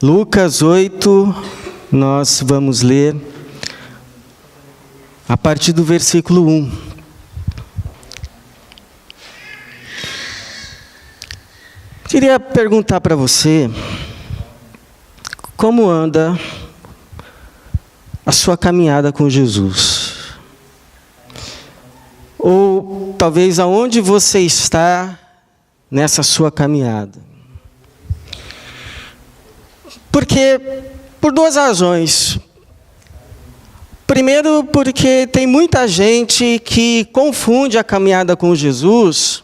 Lucas 8, nós vamos ler a partir do versículo 1. Queria perguntar para você, como anda a sua caminhada com Jesus? Ou talvez aonde você está nessa sua caminhada? Porque, por duas razões. Primeiro, porque tem muita gente que confunde a caminhada com Jesus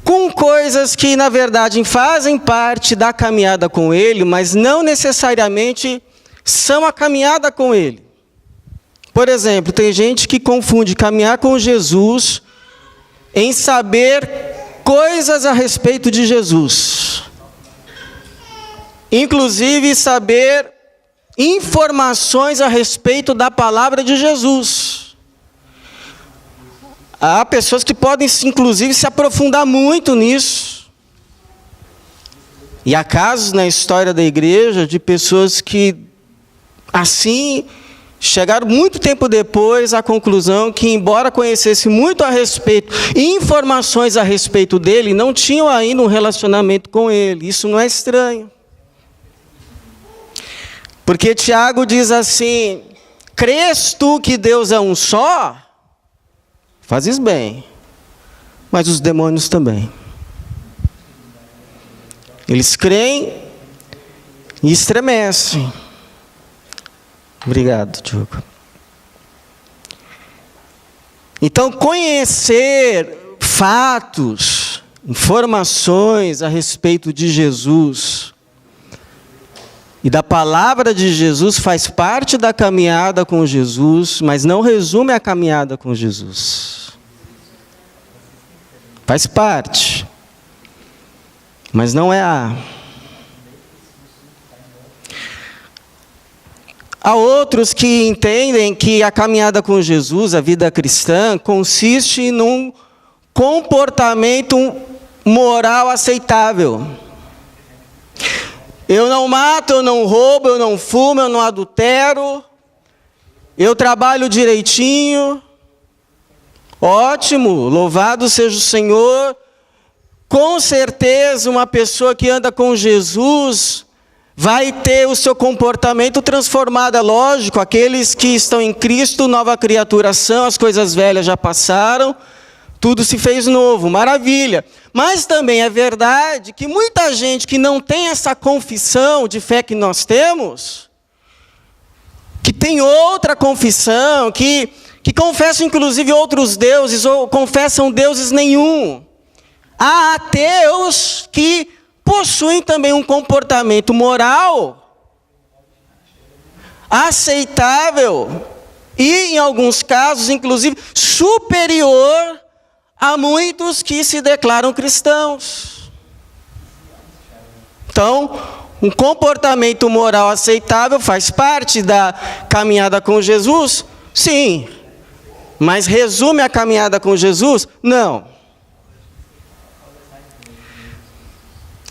com coisas que, na verdade, fazem parte da caminhada com Ele, mas não necessariamente são a caminhada com Ele. Por exemplo, tem gente que confunde caminhar com Jesus em saber coisas a respeito de Jesus. Inclusive, saber informações a respeito da palavra de Jesus. Há pessoas que podem, inclusive, se aprofundar muito nisso. E há casos na história da igreja de pessoas que, assim, chegaram muito tempo depois à conclusão que, embora conhecesse muito a respeito, informações a respeito dele, não tinham ainda um relacionamento com ele. Isso não é estranho. Porque Tiago diz assim: crês tu que Deus é um só? Fazes bem, mas os demônios também. Eles creem e estremecem. Obrigado, Diogo. Então, conhecer fatos, informações a respeito de Jesus e da palavra de Jesus faz parte da caminhada com Jesus, mas não resume a caminhada com Jesus. Faz parte, mas não é a. Há outros que entendem que a caminhada com Jesus, a vida cristã, consiste num comportamento moral aceitável. Eu não mato, eu não roubo, eu não fumo, eu não adultero, eu trabalho direitinho. Ótimo, louvado seja o Senhor. Com certeza, uma pessoa que anda com Jesus vai ter o seu comportamento transformado. É lógico, aqueles que estão em Cristo, nova criatura são, as coisas velhas já passaram, tudo se fez novo, maravilha. Mas também é verdade que muita gente que não tem essa confissão de fé que nós temos, que tem outra confissão, que confessam inclusive outros deuses, ou confessam deuses nenhum. Há ateus que possuem também um comportamento moral aceitável e, em alguns casos, inclusive, superior a muitos que se declaram cristãos. Então, um comportamento moral aceitável faz parte da caminhada com Jesus? Sim. Mas resume a caminhada com Jesus? Não.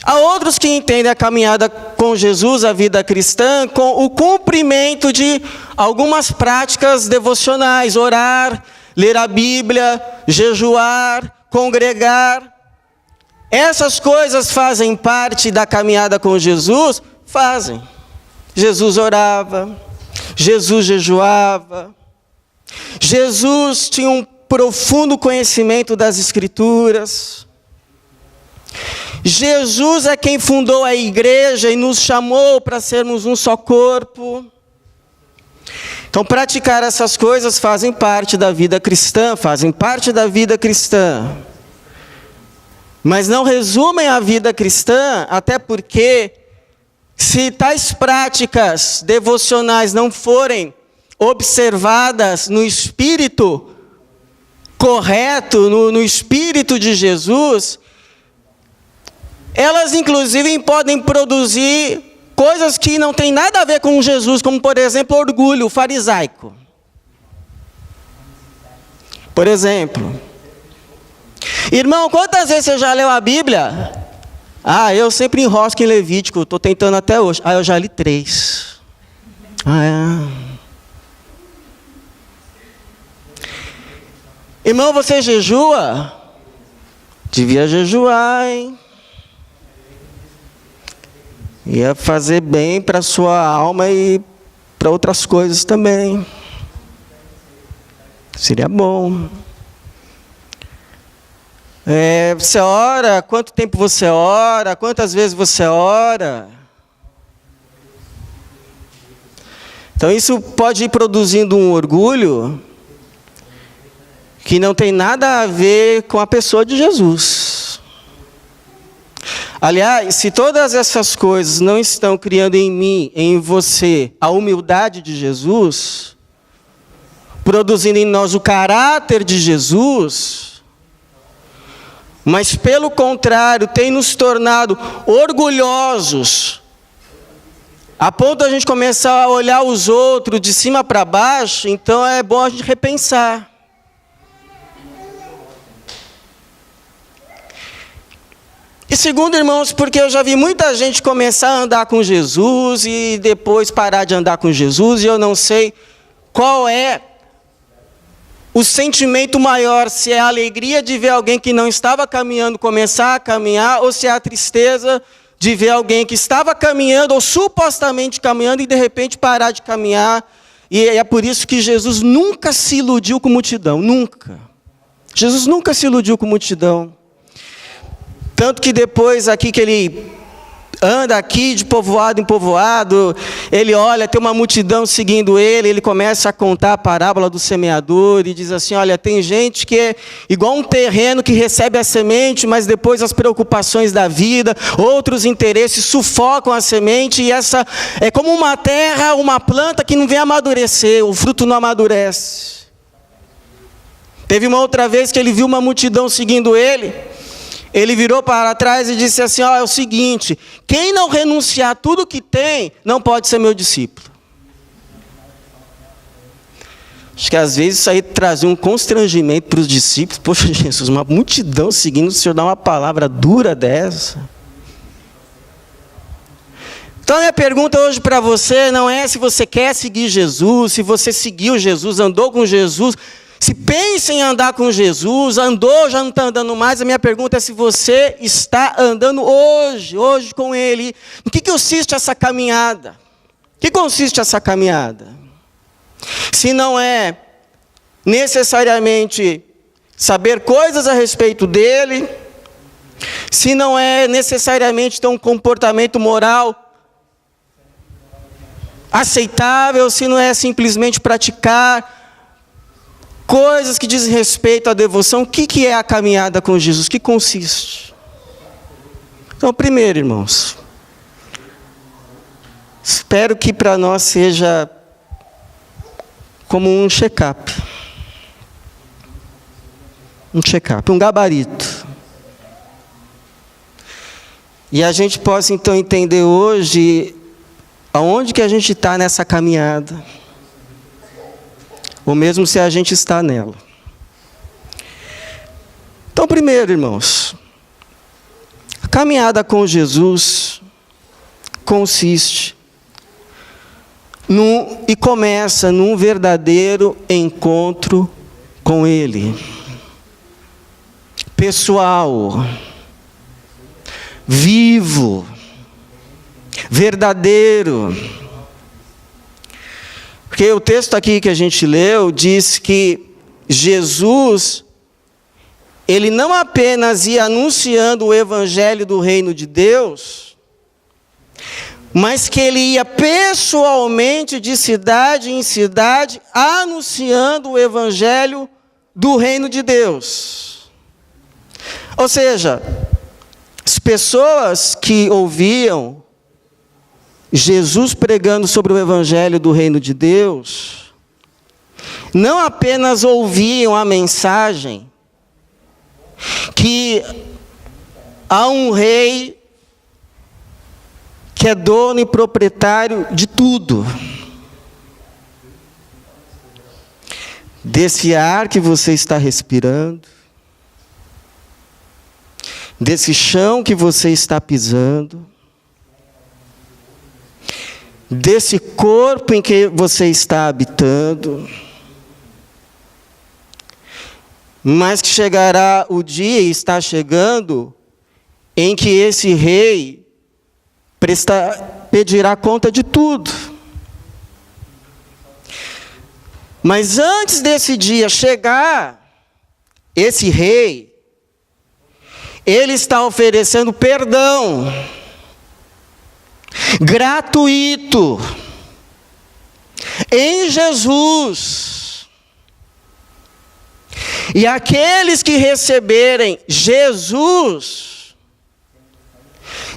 Há outros que entendem a caminhada com Jesus, a vida cristã, com o cumprimento de algumas práticas devocionais, orar, ler a Bíblia, jejuar, congregar. Essas coisas fazem parte da caminhada com Jesus? Fazem. Jesus orava, Jesus jejuava, Jesus tinha um profundo conhecimento das Escrituras. Jesus é quem fundou a igreja e nos chamou para sermos um só corpo. Então, praticar essas coisas fazem parte da vida cristã, Mas não resumem a vida cristã, até porque, se tais práticas devocionais não forem observadas no espírito correto, no espírito de Jesus, elas inclusive podem produzir coisas que não têm nada a ver com Jesus, como por exemplo orgulho farisaico. Por exemplo, irmão, quantas vezes você já leu a Bíblia Eu sempre enrosco em Levítico, estou tentando até hoje. Eu já li 3. Irmão, você jejua? Devia jejuar, hein? Ia fazer bem para a sua alma e para outras coisas também. Seria bom. Você ora? Quanto tempo você ora? Quantas vezes você ora? Então isso pode ir produzindo um orgulho que não tem nada a ver com a pessoa de Jesus. Aliás, se todas essas coisas não estão criando em mim, em você, a humildade de Jesus, produzindo em nós o caráter de Jesus, mas pelo contrário, tem nos tornado orgulhosos, a ponto de a gente começar a olhar os outros de cima para baixo, então é bom a gente repensar. E segundo, irmãos, porque eu já vi muita gente começar a andar com Jesus e depois parar de andar com Jesus, e eu não sei qual é o sentimento maior, se é a alegria de ver alguém que não estava caminhando começar a caminhar, ou se é a tristeza de ver alguém que estava caminhando, ou supostamente caminhando, e de repente parar de caminhar. E é por isso que Jesus nunca se iludiu com multidão, nunca. Jesus nunca se iludiu com multidão. Tanto que depois aqui que ele anda aqui de povoado em povoado, ele olha, tem uma multidão seguindo ele, ele começa a contar a parábola do semeador e diz assim, olha, tem gente que é igual um terreno que recebe a semente, mas depois as preocupações da vida, outros interesses sufocam a semente, e essa é como uma terra, uma planta que não vem amadurecer, o fruto não amadurece. Teve uma outra vez que ele viu uma multidão seguindo ele, ele virou para trás e disse assim, é o seguinte, quem não renunciar tudo que tem, não pode ser meu discípulo. Acho que às vezes isso aí trazia um constrangimento para os discípulos. Poxa, Jesus, uma multidão seguindo, o Senhor dá uma palavra dura dessa. Então a minha pergunta hoje para você não é se você quer seguir Jesus, se você seguiu Jesus, andou com Jesus, se pensa em andar com Jesus, andou, já não está andando mais, a minha pergunta é se você está andando hoje com Ele. No que consiste essa caminhada? O que consiste essa caminhada? Se não é necessariamente saber coisas a respeito dEle, se não é necessariamente ter um comportamento moral aceitável, se não é simplesmente praticar coisas que dizem respeito à devoção, o que é a caminhada com Jesus? O que consiste? Então, primeiro, irmãos, espero que para nós seja como um check-up. Um gabarito. E a gente possa, então, entender hoje aonde que a gente está nessa caminhada. Ou mesmo se a gente está nela. Então, primeiro, irmãos, a caminhada com Jesus consiste e começa num verdadeiro encontro com Ele. Pessoal, vivo, verdadeiro. Porque o texto aqui que a gente leu diz que Jesus, ele não apenas ia anunciando o evangelho do reino de Deus, mas que ele ia pessoalmente de cidade em cidade anunciando o evangelho do reino de Deus. Ou seja, as pessoas que ouviam Jesus pregando sobre o evangelho do reino de Deus, não apenas ouviam a mensagem que há um rei que é dono e proprietário de tudo. Desse ar que você está respirando, desse chão que você está pisando, desse corpo em que você está habitando, mas que chegará o dia, e está chegando, em que esse rei pedirá conta de tudo. Mas antes desse dia chegar, esse rei, ele está oferecendo perdão gratuito em Jesus. E aqueles que receberem Jesus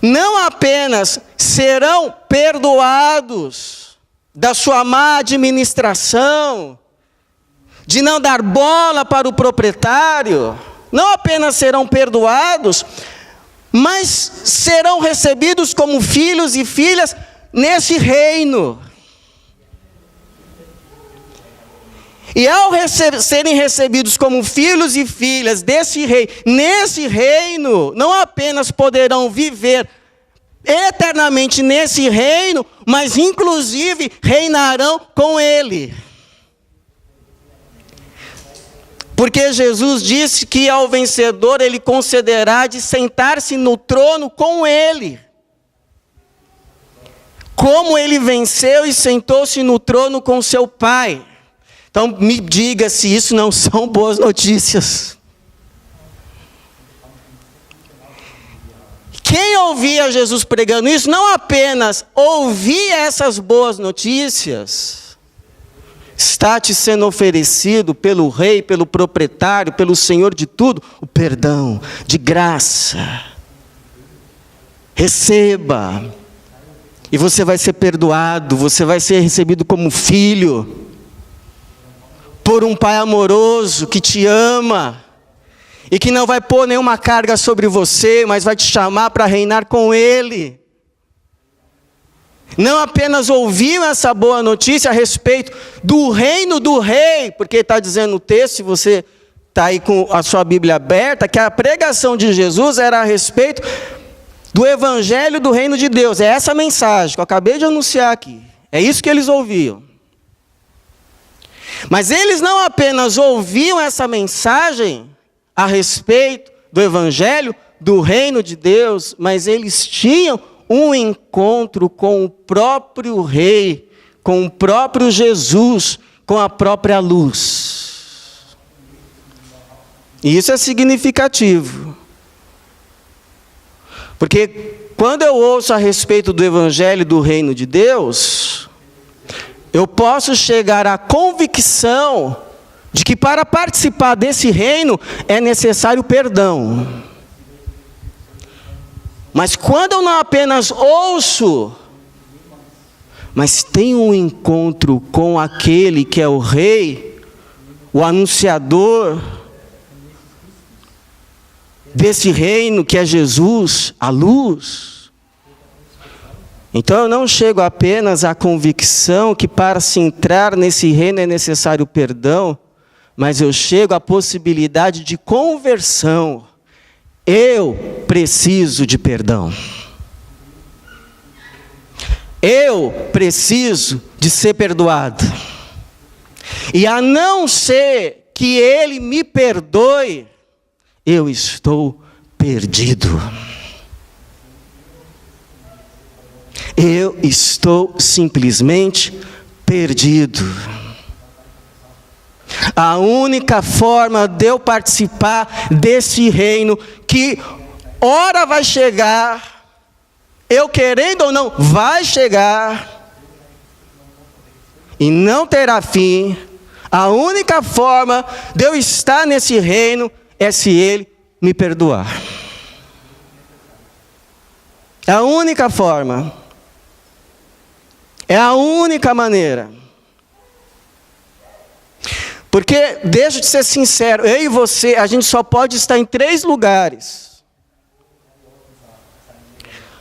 não apenas serão perdoados da sua má administração, de não dar bola para o proprietário, não apenas serão perdoados, mas serão recebidos como filhos e filhas nesse reino. E ao serem recebidos como filhos e filhas desse rei, nesse reino, não apenas poderão viver eternamente nesse reino, mas inclusive reinarão com ele. Porque Jesus disse que ao vencedor ele concederá de sentar-se no trono com ele. Como ele venceu e sentou-se no trono com seu Pai. Então me diga se isso não são boas notícias. Quem ouvia Jesus pregando isso, não apenas ouvia essas boas notícias, está te sendo oferecido pelo rei, pelo proprietário, pelo Senhor de tudo, o perdão de graça. Receba. E você vai ser perdoado, você vai ser recebido como filho, por um pai amoroso que te ama, e que não vai pôr nenhuma carga sobre você, mas vai te chamar para reinar com ele. Não apenas ouviu essa boa notícia a respeito do reino do rei, porque está dizendo o texto, se você está aí com a sua Bíblia aberta, que a pregação de Jesus era a respeito do evangelho do reino de Deus. É essa mensagem que eu acabei de anunciar aqui. É isso que eles ouviam. Mas eles não apenas ouviam essa mensagem a respeito do evangelho do reino de Deus, mas eles tinham um encontro com o próprio rei, com o próprio Jesus, com a própria luz. E isso é significativo. Porque quando eu ouço a respeito do evangelho do reino de Deus, eu posso chegar à convicção de que para participar desse reino é necessário perdão. Mas quando eu não apenas ouço, mas tenho um encontro com aquele que é o rei, o anunciador desse reino que é Jesus, a luz, então eu não chego apenas à convicção que para se entrar nesse reino é necessário perdão, mas eu chego à possibilidade de conversão. Eu preciso de perdão. Eu preciso de ser perdoado. E a não ser que Ele me perdoe, eu estou perdido. Eu estou simplesmente perdido. A única forma de eu participar desse reino, que hora vai chegar, eu querendo ou não, vai chegar, e não terá fim, a única forma de eu estar nesse reino é se Ele me perdoar. É a única forma. É a única maneira. Porque, deixa de ser sincero, eu e você, a gente só pode estar em 3 lugares.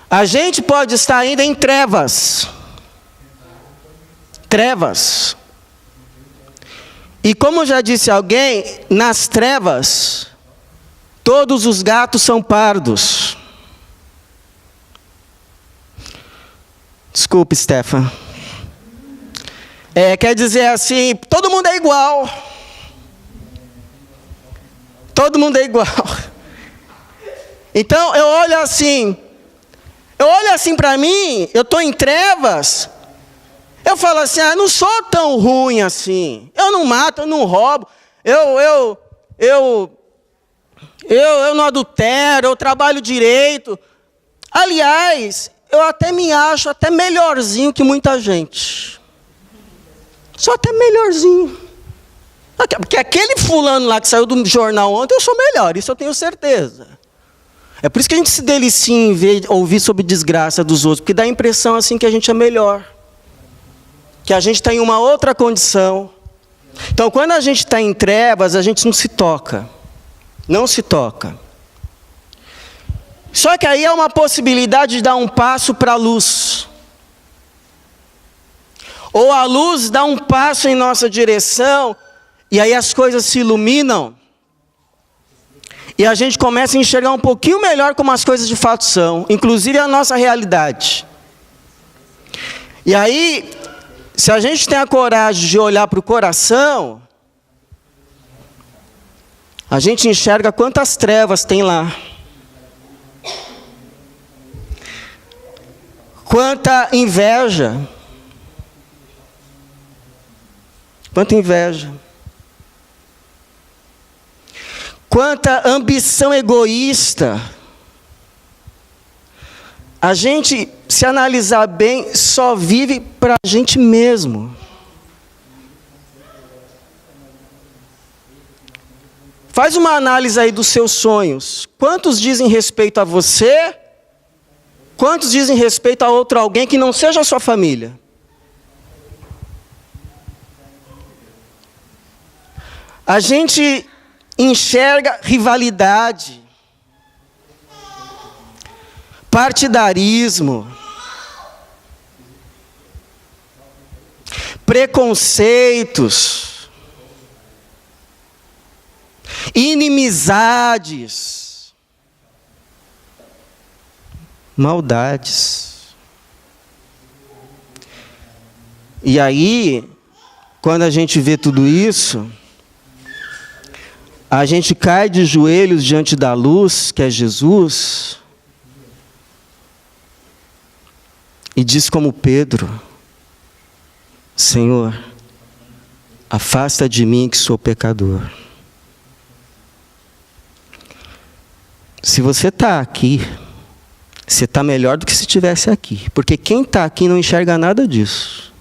A gente pode estar ainda em trevas. Trevas. E como já disse alguém, nas trevas, Todos os gatos são pardos. Desculpe, Stefan. Quer dizer assim, todo mundo é igual. Todo mundo é igual. Então eu olho assim para mim, eu estou em trevas. Eu falo assim, não sou tão ruim assim. Eu não mato, eu não roubo. Eu não adultero, eu trabalho direito. Aliás, eu até me acho até melhorzinho que muita gente. Sou até melhorzinho. Porque aquele fulano lá que saiu do jornal ontem, eu sou melhor, isso eu tenho certeza. É por isso que a gente se delicia em ouvir sobre desgraça dos outros, porque dá a impressão assim que a gente é melhor. Que a gente está em uma outra condição. Então, quando a gente está em trevas, a gente não se toca. Não se toca. Só que aí é uma possibilidade de dar um passo para a luz. Ou a luz dá um passo em nossa direção, e aí as coisas se iluminam, e a gente começa a enxergar um pouquinho melhor como as coisas de fato são, inclusive a nossa realidade. E aí, se a gente tem a coragem de olhar para o coração, a gente enxerga quantas trevas tem lá. Quanta inveja. Quanta inveja. Quanta ambição egoísta. A gente, se analisar bem, só vive para a gente mesmo. Faz uma análise aí dos seus sonhos. Quantos dizem respeito a você? Quantos dizem respeito a outro alguém que não seja a sua família? A gente enxerga rivalidade, partidarismo, preconceitos, inimizades, maldades. E aí, quando a gente vê tudo isso, a gente cai de joelhos diante da luz, que é Jesus, e diz como Pedro: Senhor, afasta de mim que sou pecador. Se você está aqui, você está melhor do que se estivesse aqui, porque quem está aqui não enxerga nada disso.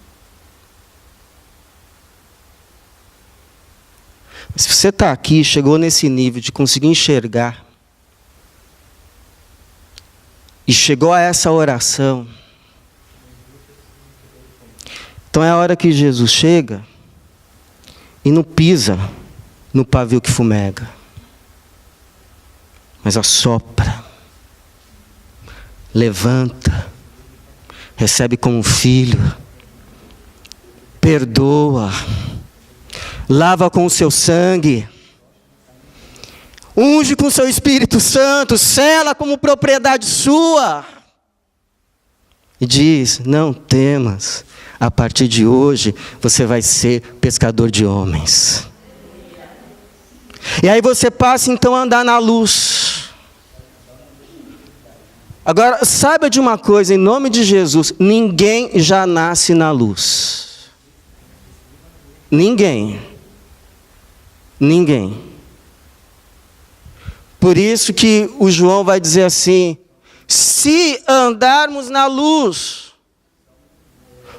Se você está aqui, chegou nesse nível de conseguir enxergar, e chegou a essa oração, então é a hora que Jesus chega e não pisa no pavio que fumega, mas assopra, levanta, recebe como filho, perdoa, lava com o seu sangue, unge com o seu Espírito Santo, sela como propriedade sua, e diz: não temas, a partir de hoje você vai ser pescador de homens. E aí você passa então a andar na luz. Agora, saiba de uma coisa, em nome de Jesus: ninguém já nasce na luz. Ninguém. Por isso que o João vai dizer assim: se andarmos na luz,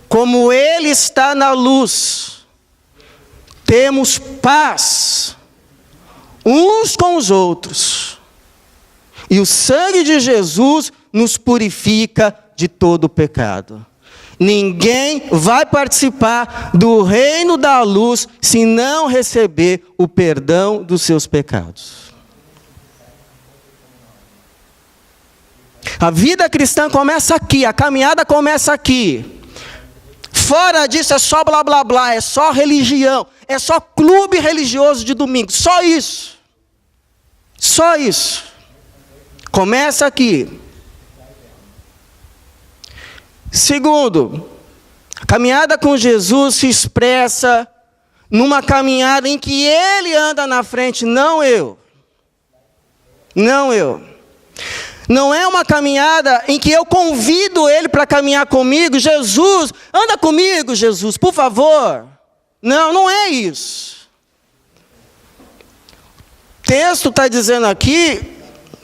como Ele está na luz, temos paz uns com os outros. E o sangue de Jesus nos purifica de todo o pecado. Ninguém vai participar do reino da luz se não receber o perdão dos seus pecados. A vida cristã começa aqui, a caminhada começa aqui. Fora disso é só blá blá blá, é só religião, é só clube religioso de domingo, só isso. Só isso. Começa aqui. Segundo, a caminhada com Jesus se expressa numa caminhada em que Ele anda na frente, não eu. Não eu. Não é uma caminhada em que eu convido Ele para caminhar comigo. Jesus, anda comigo, Jesus, por favor. Não, não é isso. O texto está dizendo aqui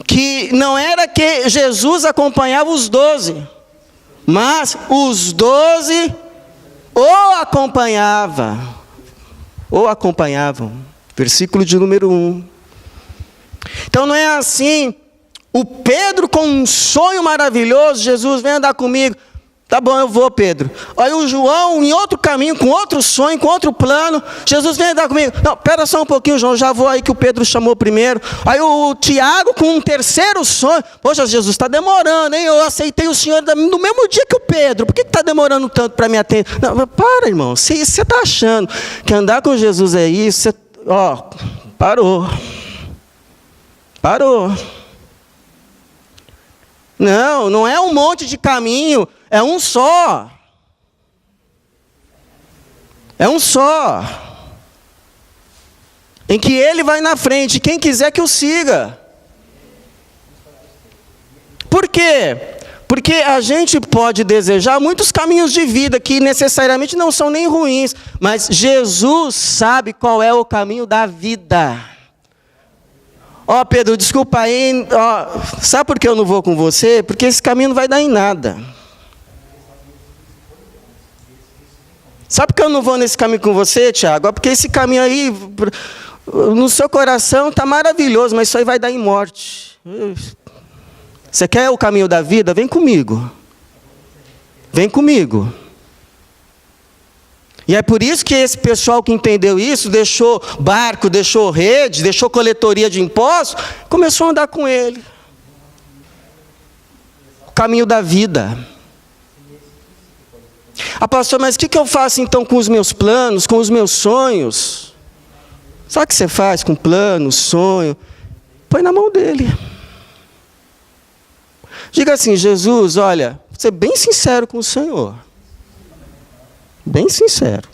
que não era que Jesus acompanhava os 12, mas os 12 o acompanhavam. Versículo de número 1. Então não é assim, o Pedro com um sonho maravilhoso, Jesus vem andar comigo. Tá bom, eu vou, Pedro. Aí o João em outro caminho, com outro sonho, com outro plano. Jesus vem andar comigo. Não, espera só um pouquinho, João, já vou aí que o Pedro chamou primeiro. Aí o Tiago com um terceiro sonho. Poxa, Jesus, está demorando, hein? Eu aceitei o Senhor no mesmo dia que o Pedro. Por que está demorando tanto para me atender? Não, para, irmão. Se você está achando que andar com Jesus é isso, você, parou. Parou. Não, não é um monte de caminho, é um só. É um só. Em que Ele vai na frente, quem quiser que o siga. Por quê? Porque a gente pode desejar muitos caminhos de vida que necessariamente não são nem ruins, mas Jesus sabe qual é o caminho da vida. Pedro, desculpa aí, sabe por que eu não vou com você? Porque esse caminho não vai dar em nada. Sabe por que eu não vou nesse caminho com você, Tiago? Porque esse caminho aí, no seu coração, está maravilhoso, mas isso aí vai dar em morte. Você quer o caminho da vida? Vem comigo. Vem comigo. E é por isso que esse pessoal que entendeu isso, deixou barco, deixou rede, deixou coletoria de impostos, começou a andar com Ele. O caminho da vida. Pastor, mas o que eu faço então com os meus planos, com os meus sonhos? Sabe o que você faz com plano, sonho? Põe na mão dele. Diga assim, Jesus, olha, vou ser bem sincero com o Senhor. Bem sincero.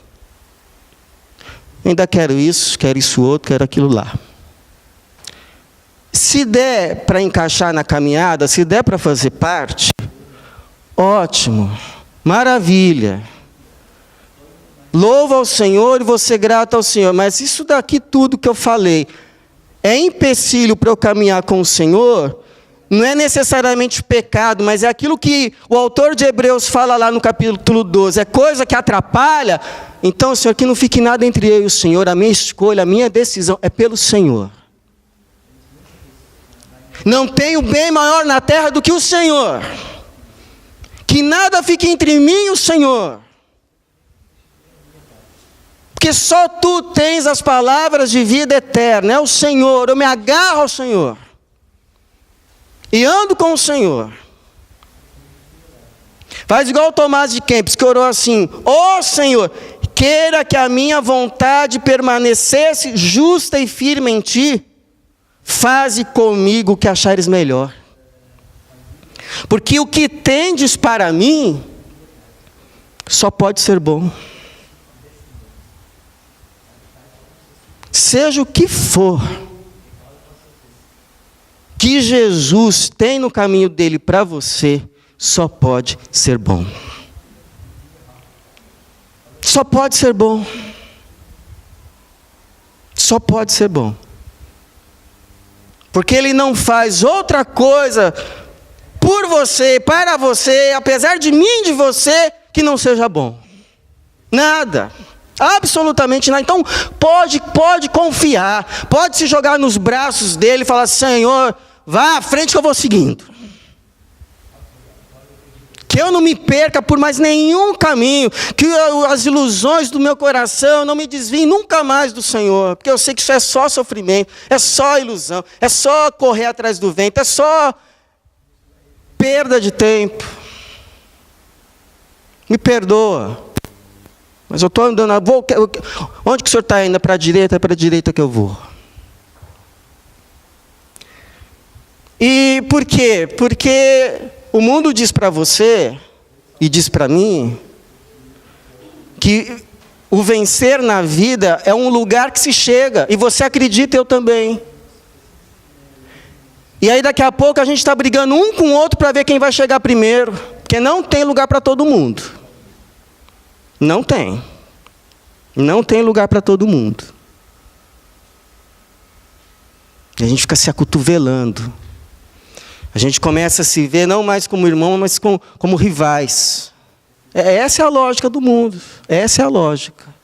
Ainda quero isso outro, quero aquilo lá. Se der para encaixar na caminhada, se der para fazer parte, ótimo, maravilha. Louva ao Senhor e vou ser grato ao Senhor. Mas isso daqui tudo que eu falei é empecilho para eu caminhar com o Senhor? Não é necessariamente pecado, mas é aquilo que o autor de Hebreus fala lá no capítulo 12. É coisa que atrapalha. Então, Senhor, que não fique nada entre eu e o Senhor. A minha escolha, a minha decisão é pelo Senhor. Não tenho bem maior na terra do que o Senhor. Que nada fique entre mim e o Senhor. Porque só Tu tens as palavras de vida eterna. É o Senhor, eu me agarro ao Senhor. E ando com o Senhor. Faz igual o Tomás de Kempis, que orou assim: Senhor, queira que a minha vontade permanecesse justa e firme em Ti, faze comigo o que achares melhor. Porque o que tendes para mim, só pode ser bom. Seja o que for, que Jesus tem no caminho dele para você, só pode ser bom. Só pode ser bom. Só pode ser bom. Porque Ele não faz outra coisa por você, para você, apesar de mim e de você, que não seja bom. Nada. Absolutamente nada. Então pode confiar, pode se jogar nos braços dele e falar: Senhor, vá à frente que eu vou seguindo. Que eu não me perca por mais nenhum caminho, que as ilusões do meu coração não me desviem nunca mais do Senhor, porque eu sei que isso é só sofrimento, é só ilusão, é só correr atrás do vento, é só perda de tempo. Me perdoa. Mas eu estou andando, onde que o senhor está indo? Para a direita que eu vou. E por quê? Porque o mundo diz para você, e diz para mim, que o vencer na vida é um lugar que se chega, e você acredita, eu também. E aí daqui a pouco a gente está brigando um com o outro para ver quem vai chegar primeiro, porque não tem lugar para todo mundo. Não tem. Não tem lugar para todo mundo. E a gente fica se acotovelando. A gente começa a se ver não mais como irmão, mas como rivais. Essa é a lógica do mundo. Essa é a lógica.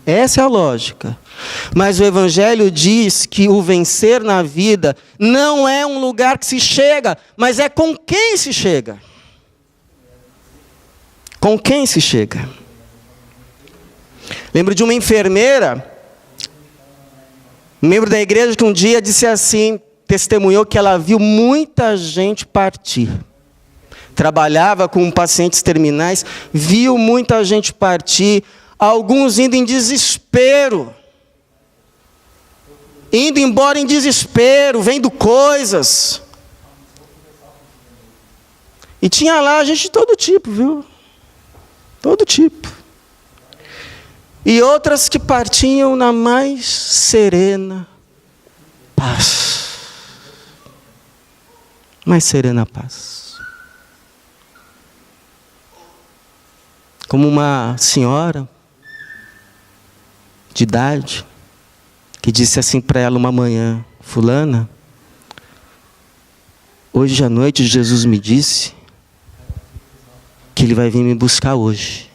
Essa é a lógica. Mas o Evangelho diz que o vencer na vida não é um lugar que se chega, mas é com quem se chega. Com quem se chega. Lembro de uma enfermeira, membro da igreja, que um dia disse assim, testemunhou que ela viu muita gente partir. Trabalhava com pacientes terminais, viu muita gente partir, alguns indo em desespero. Indo embora em desespero, vendo coisas. E tinha lá gente de todo tipo, viu? Todo tipo. E outras que partiam na mais serena paz. Mais serena paz. Como uma senhora de idade, que disse assim para ela uma manhã: fulana, hoje à noite Jesus me disse que Ele vai vir me buscar hoje.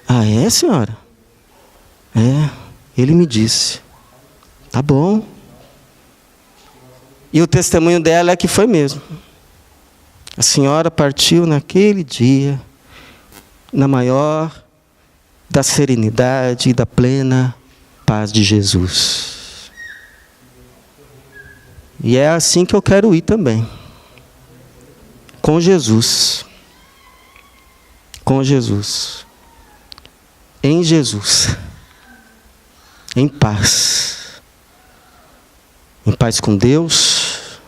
Ah, é, senhora? É, Ele me disse. Tá bom. E o testemunho dela é que foi mesmo. A senhora partiu naquele dia, na maior da serenidade e da plena paz de Jesus. E é assim que eu quero ir também. Com Jesus. Com Jesus. Em Jesus. Em paz. Em paz com Deus.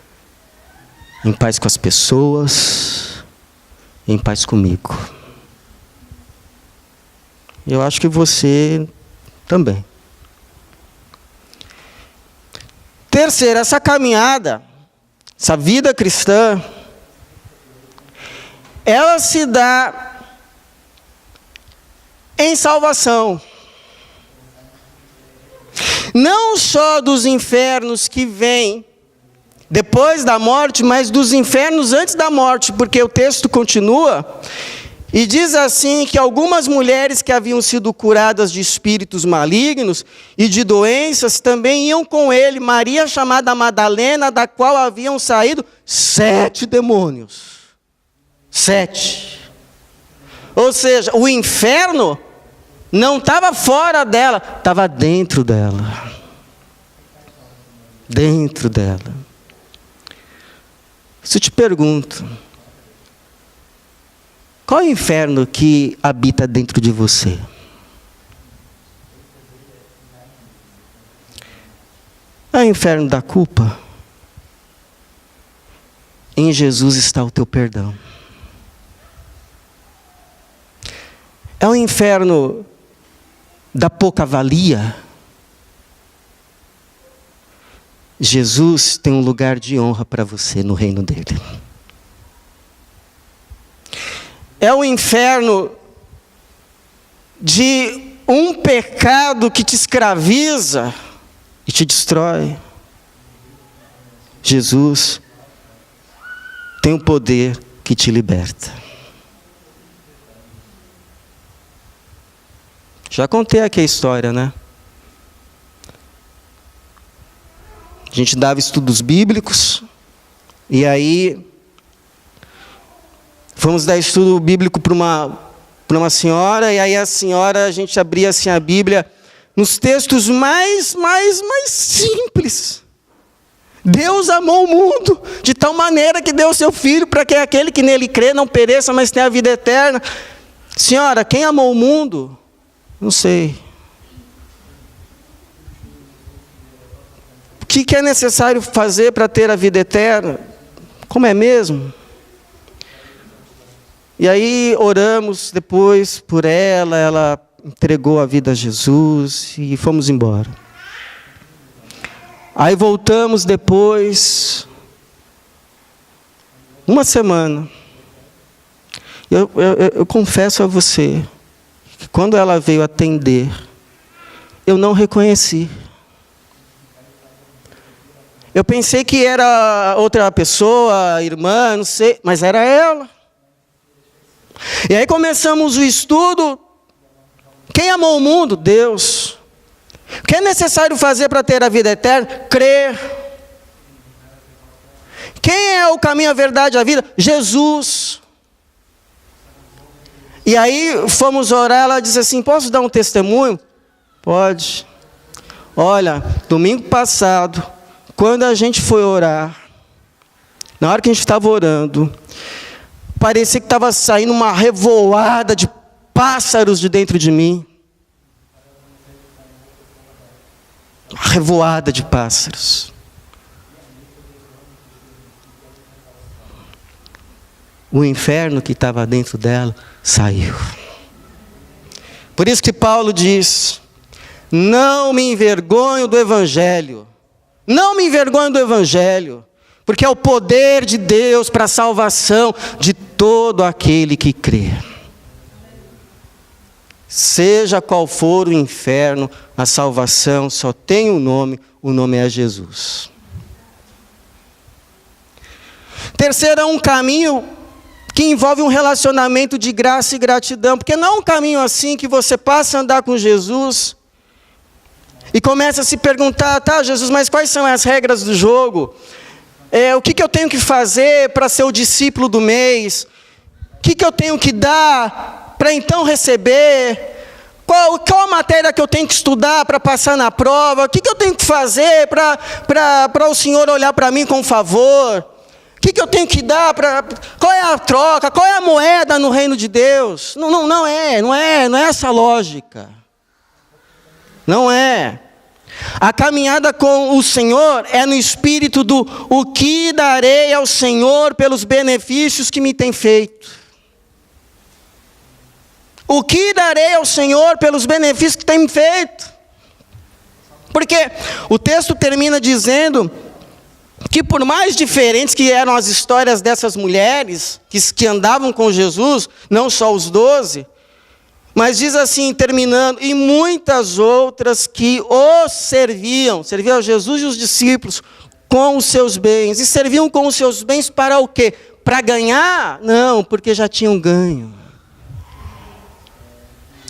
Em paz com as pessoas. Em paz comigo. Eu acho que você também. Terceiro, essa caminhada, essa vida cristã, ela se dá em salvação. Não só dos infernos que vêm depois da morte, mas dos infernos antes da morte, porque o texto continua e diz assim que algumas mulheres que haviam sido curadas de espíritos malignos e de doenças também iam com ele, Maria chamada Madalena, da qual haviam saído 7 demônios. 7. Ou seja, o inferno não estava fora dela, estava dentro dela. Dentro dela. Se eu te pergunto, qual é o inferno que habita dentro de você? É o inferno da culpa? Em Jesus está o teu perdão. É o inferno da pouca valia? Jesus tem um lugar de honra para você no reino dele. É o inferno de um pecado que te escraviza e te destrói. Jesus tem um poder que te liberta. Já contei aqui a história, né? A gente dava estudos bíblicos, e aí fomos dar estudo bíblico para uma senhora, e aí a senhora, a gente abria assim a Bíblia, nos textos mais simples. Deus amou o mundo de tal maneira que deu o seu Filho, para que aquele que nele crê não pereça, mas tenha a vida eterna. Senhora, quem amou o mundo? Não sei. que é necessário fazer para ter a vida eterna? Como é mesmo? E aí oramos depois por ela, ela entregou a vida a Jesus e fomos embora. Aí voltamos depois, uma semana. Eu confesso a você, que quando ela veio atender, eu não reconheci. Eu pensei que era outra pessoa, irmã, não sei, mas era ela. E aí começamos o estudo. Quem amou o mundo? Deus. O que é necessário fazer para ter a vida eterna? Crer. Quem é o caminho, a verdade e a vida? Jesus. E aí fomos orar, ela disse assim, posso dar um testemunho? Pode. Olha, domingo passado, quando a gente foi orar, na hora que a gente estava orando, parecia que estava saindo uma revoada de pássaros de dentro de mim. Uma revoada de pássaros. O inferno que estava dentro dela saiu. Por isso que Paulo diz, não me envergonho do Evangelho. Não me envergonho do Evangelho. Porque é o poder de Deus para a salvação de todo aquele que crê. Seja qual for o inferno, a salvação só tem um nome, o nome é Jesus. Terceiro é um caminho que envolve um relacionamento de graça e gratidão, porque não é um caminho assim que você passa a andar com Jesus e começa a se perguntar, tá Jesus, mas quais são as regras do jogo? O que eu tenho que fazer para ser o discípulo do mês? O que eu tenho que dar para então receber? Qual a matéria que eu tenho que estudar para passar na prova? O que eu tenho que fazer para o Senhor olhar para mim com favor? O que eu tenho que dar qual é a troca? Qual é a moeda no reino de Deus? Não é essa lógica. Não é. A caminhada com o Senhor é no espírito do o que darei ao Senhor pelos benefícios que me tem feito. O que darei ao Senhor pelos benefícios que tem me feito? Porque o texto termina dizendo que por mais diferentes que eram as histórias dessas mulheres que andavam com Jesus, não só os 12, mas diz assim, terminando, e muitas outras que o serviam a Jesus e os discípulos com os seus bens. E serviam com os seus bens para o quê? Para ganhar? Não, porque já tinham ganho.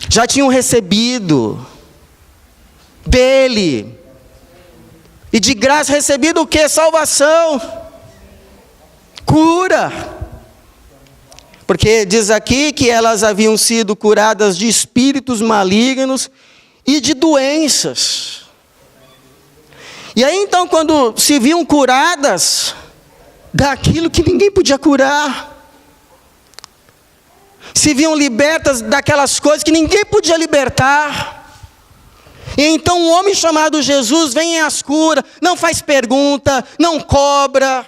Já tinham recebido dele. E de graça recebido o quê? Salvação. Cura. Porque diz aqui que elas haviam sido curadas de espíritos malignos e de doenças. E aí então quando se viam curadas daquilo que ninguém podia curar, se viam libertas daquelas coisas que ninguém podia libertar, e então um homem chamado Jesus vem e as cura, não faz pergunta, não cobra,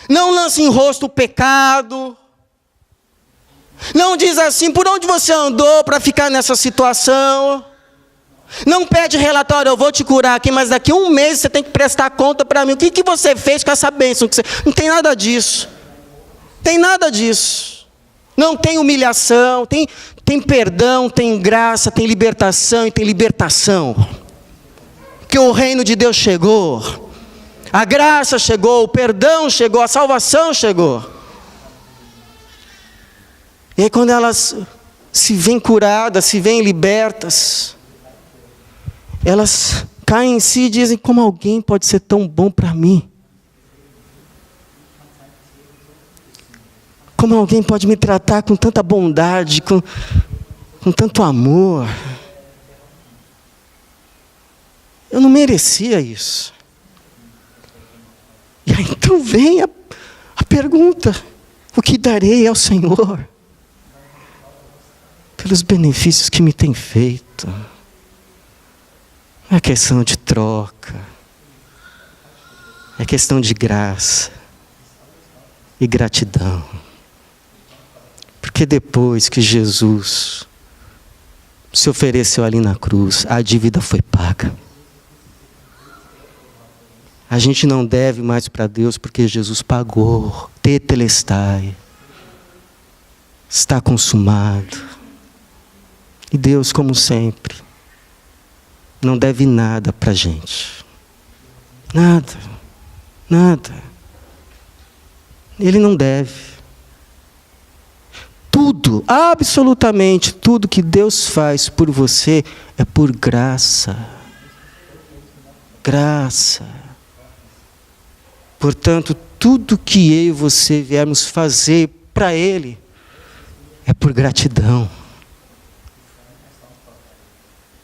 não lança em rosto o pecado, não diz assim, por onde você andou para ficar nessa situação? Não pede relatório, eu vou te curar aqui, mas daqui a um mês você tem que prestar conta para mim. O que você fez com essa bênção? Não tem nada disso. Tem nada disso. Não tem humilhação, tem perdão, tem graça, tem libertação e tem libertação. Que o reino de Deus chegou. A graça chegou, o perdão chegou, a salvação chegou. E aí quando elas se veem curadas, se veem libertas, elas caem em si e dizem, como alguém pode ser tão bom para mim? Como alguém pode me tratar com tanta bondade, com tanto amor? Eu não merecia isso. E aí então vem a pergunta, o que darei ao Senhor pelos benefícios que me tem feito? Não é questão de troca. É questão de graça e gratidão. Porque depois que Jesus se ofereceu ali na cruz, a dívida foi paga. A gente não deve mais para Deus porque Jesus pagou. Tetelestai. Está consumado. E Deus, como sempre, não deve nada para a gente. Nada. Nada. Ele não deve. Tudo, absolutamente tudo que Deus faz por você é por graça. Graça. Portanto, tudo que eu e você viermos fazer para Ele é por gratidão.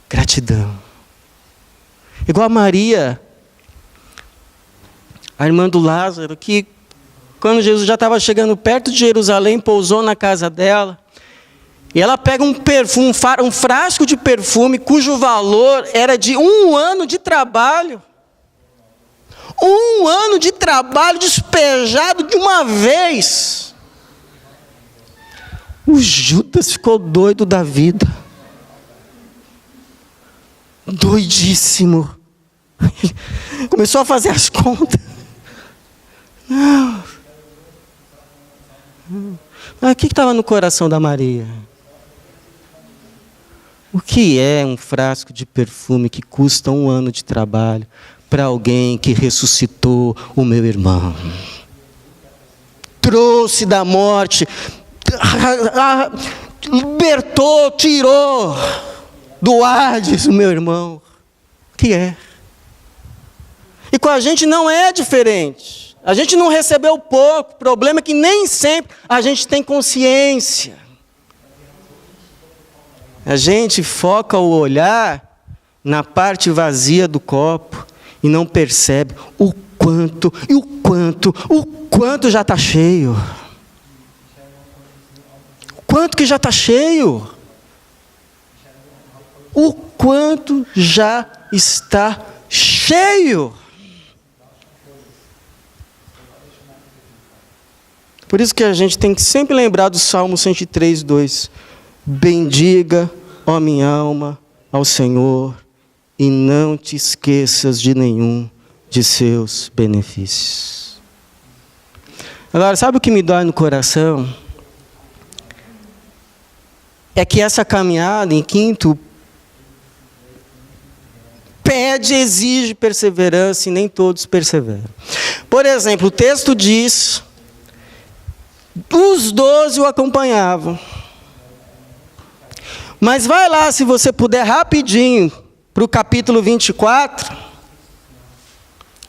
Gratidão. Igual a Maria, a irmã do Lázaro, que quando Jesus já estava chegando perto de Jerusalém, pousou na casa dela, e ela pega um perfume, um frasco de perfume, cujo valor era de 1 ano de trabalho. 1 ano de trabalho despejado de uma vez. O Judas ficou doido da vida. Doidíssimo. Começou a fazer as contas. Não. Mas o que estava no coração da Maria? O que é um frasco de perfume que custa 1 ano de trabalho para alguém que ressuscitou o meu irmão? Trouxe da morte, libertou, tirou do Hades o meu irmão. O que é? E com a gente não é diferente. A gente não recebeu pouco. O problema é que nem sempre a gente tem consciência. A gente foca o olhar na parte vazia do copo e não percebe o quanto já está cheio. O quanto que já está cheio. O quanto já está cheio. Por isso que a gente tem que sempre lembrar do Salmo 103, 2. Bendiga, ó minha alma, ao Senhor, e não te esqueças de nenhum de seus benefícios. Agora, sabe o que me dói no coração? É que essa caminhada, em quinto, exige perseverança e nem todos perseveram. Por exemplo, o texto diz: os 12 o acompanhavam. Mas vai lá, se você puder, rapidinho, para o capítulo 24.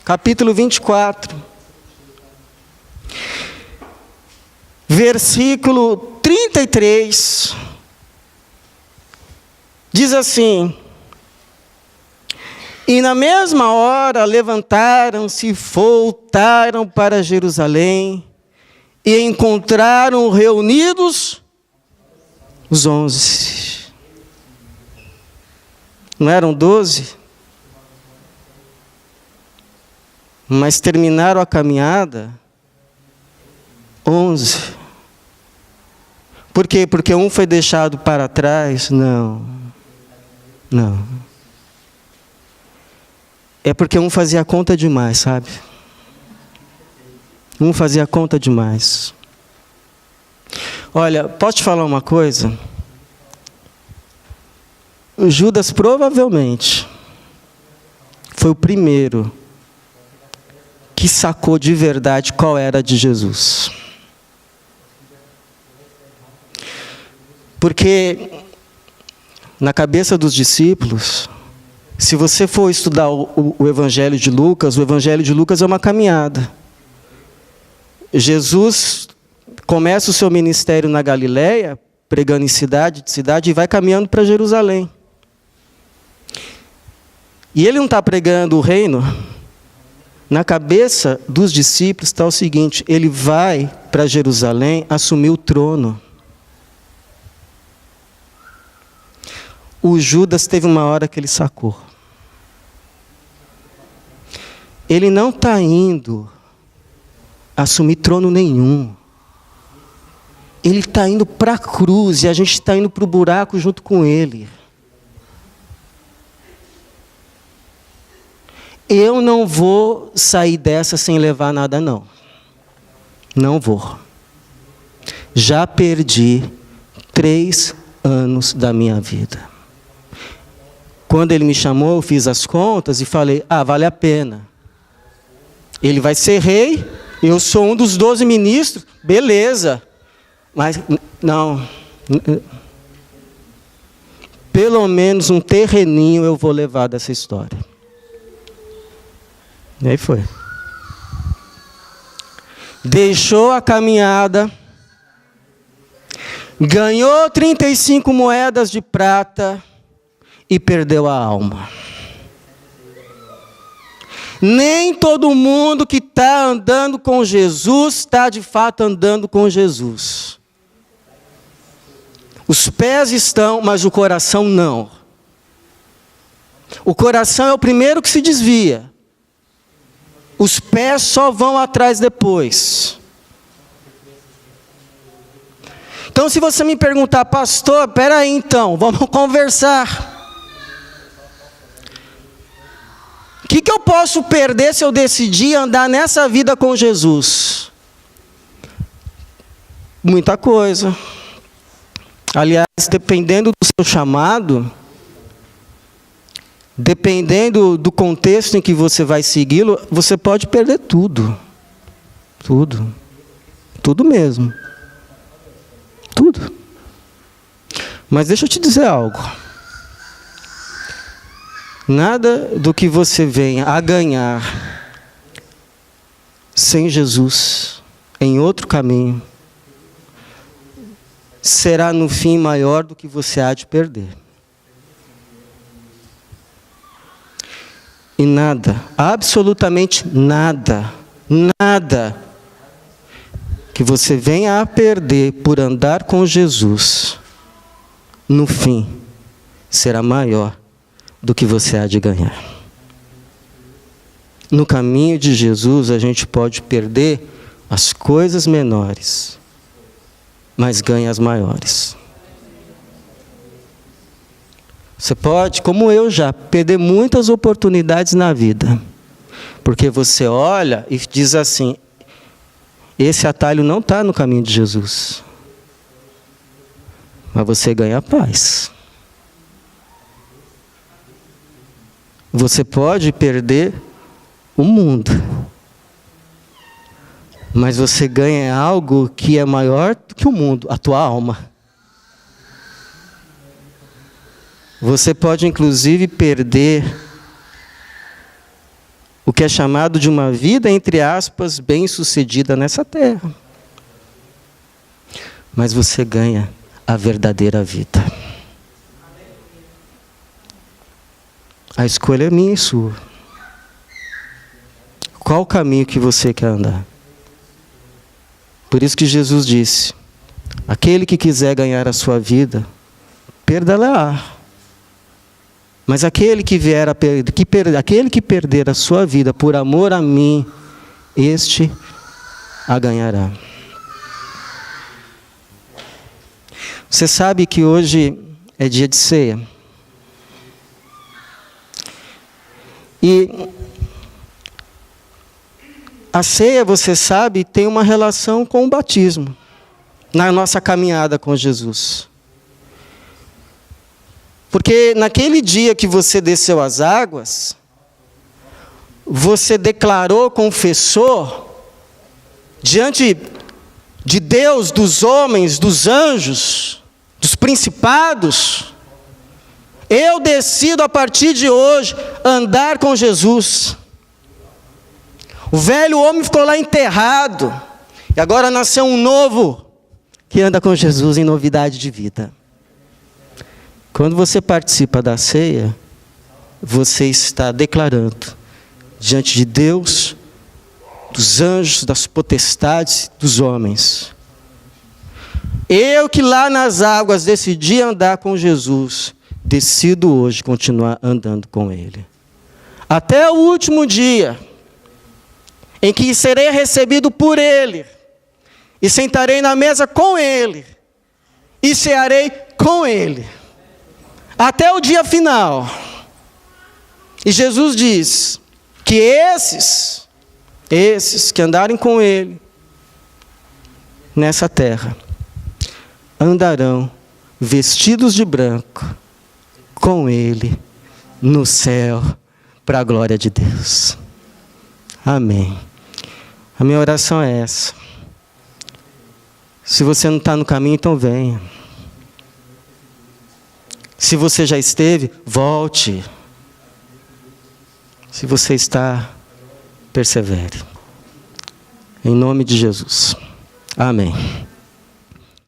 Capítulo 24. Versículo 33. Diz assim: e na mesma hora levantaram-se e voltaram para Jerusalém, e encontraram reunidos os 11. Não eram 12? Mas terminaram a caminhada 11. Por quê? Porque um foi deixado para trás? Não. É porque um fazia conta demais, sabe? Um fazia conta demais. Olha, posso te falar uma coisa? O Judas provavelmente foi o primeiro que sacou de verdade qual era a de Jesus. Porque na cabeça dos discípulos, se você for estudar o Evangelho de Lucas, o Evangelho de Lucas é uma caminhada. Jesus começa o seu ministério na Galileia, pregando em cidade, e vai caminhando para Jerusalém. E ele não está pregando o reino. Na cabeça dos discípulos está o seguinte: ele vai para Jerusalém assumir o trono. O Judas teve uma hora que ele sacou. Ele não está indo assumir trono nenhum. Ele está indo para a cruz e a gente está indo para o buraco junto com ele. Eu não vou sair dessa sem levar nada, não. Não vou. Já perdi 3 anos da minha vida. Quando ele me chamou, eu fiz as contas e falei, vale a pena. Ele vai ser rei, eu sou um dos 12 ministros, beleza. Mas, não. Pelo menos um terreninho eu vou levar dessa história. E aí foi. Deixou a caminhada, ganhou 35 moedas de prata e perdeu a alma. Nem todo mundo que está andando com Jesus está de fato andando com Jesus. Os pés estão, mas o coração não. O coração é o primeiro que se desvia. Os pés só vão atrás depois. Então, se você me perguntar, pastor, peraí então, vamos conversar. O que eu posso perder se eu decidir andar nessa vida com Jesus? Muita coisa. Aliás, dependendo do seu chamado, dependendo do contexto em que você vai segui-lo, você pode perder tudo. Tudo. Tudo mesmo. Tudo. Mas deixa eu te dizer algo. Nada do que você venha a ganhar sem Jesus, em outro caminho, será no fim maior do que você há de perder. E nada, absolutamente nada, nada que você venha a perder por andar com Jesus, no fim, será maior do que você há de ganhar. No caminho de Jesus, a gente pode perder as coisas menores, mas ganha as maiores. Você pode, como eu já, perder muitas oportunidades na vida, porque você olha e diz assim, esse atalho não está no caminho de Jesus. Mas você ganha paz. Você pode perder o mundo, mas você ganha algo que é maior do que o mundo, a tua alma. Você pode, inclusive, perder o que é chamado de uma vida, entre aspas, bem-sucedida nessa terra. Mas você ganha a verdadeira vida. A escolha é minha e sua. Qual o caminho que você quer andar? Por isso que Jesus disse, aquele que quiser ganhar a sua vida, perda-la-á. Mas aquele que perder a sua vida por amor a mim, este a ganhará. Você sabe que hoje é dia de ceia. E a ceia, você sabe, tem uma relação com o batismo, na nossa caminhada com Jesus. Porque naquele dia que você desceu as águas, você declarou, confessou, diante de Deus, dos homens, dos anjos, dos principados, eu decido a partir de hoje andar com Jesus. O velho homem ficou lá enterrado, e agora nasceu um novo, que anda com Jesus em novidade de vida. Quando você participa da ceia, você está declarando diante de Deus, dos anjos, das potestades, dos homens. Eu que lá nas águas decidi andar com Jesus, decido hoje continuar andando com Ele. Até o último dia, em que serei recebido por Ele, e sentarei na mesa com Ele, e cearei com Ele, até o dia final. E Jesus diz que esses que andarem com Ele nessa terra, andarão vestidos de branco com Ele no céu, para a glória de Deus. Amém. A minha oração é essa. Se você não está no caminho, então venha. Se você já esteve, volte. Se você está, persevere. Em nome de Jesus. Amém.